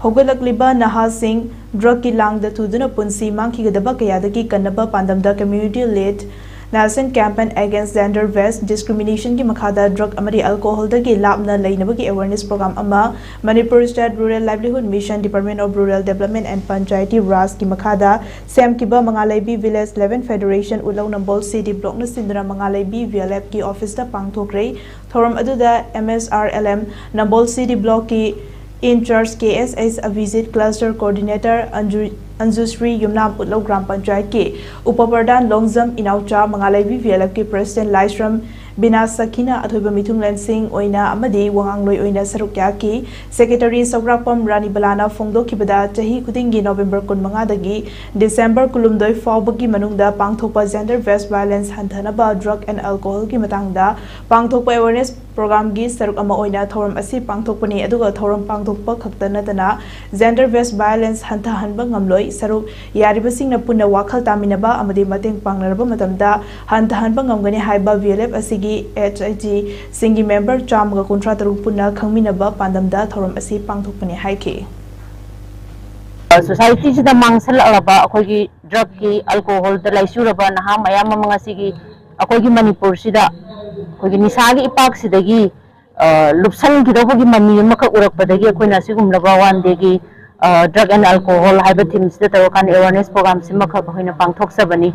Hogalakliba Nahasing, drug kilang the Tuduna Punsi, Monkey Gadaba Kayadaki, Kanaba Pandamda community led Nasan campaign against gender based discrimination ki makhada drug amari alcohol dagi labna lainabagi awareness program ama Manipur State Rural Livelihood Mission Department of Rural Development and Panchayati Raj ki makhada Sam kiba Mangalaibi Village 11 Federation Ulau Nambol City Block na Sindra Mangalaibi VLF ki office da pangthokkhre thoram aduda MSRLM Nambol City Block ki in charge KSS a visit cluster coordinator Anjusri Yumnam Utlaw Gram Panchayat ke Upapradhan Longzam Inaucha Mangalaibi VLF ke President Laisram Bina Sakina Athoiba Mithunglan Singh Oina Amadi Wangangloi Oina Sarukya ki Secretary Sawrakpam Rani Balana Phongdokhibada chahi khudingi November 15 dagi December kulumdoi faubagi manungda pangthokpa gender based violence hanthanaba drug and alcohol ki matangda pangthokpa awareness program gi saruk ama oina thoram asi pangthokpani aduga thoram pangthokpa khakta natana gender based violence hanthahanba ngamloi saruk yaribasingna punna wakhal taminaba amadi mateng pangnaraba matamda hanthahanba ngamgani haiba VLF asigi HIG singi member Chamga Kuntra Taruk Puna Kangminaba Pandamda Thoram Asi Pangthokpani Haike. Society sida mangsal alaba akogi drug ki alcohol da laisuraba naha mayam mga sigi akogi Manipur sida akogi nisagi ipak sidagi lupsan gidogi mani maka urak padagi akoi nasigumlaba wan degi drug and alcohol haiba teams da tawakan awareness program simaka hoina pangthok sabani.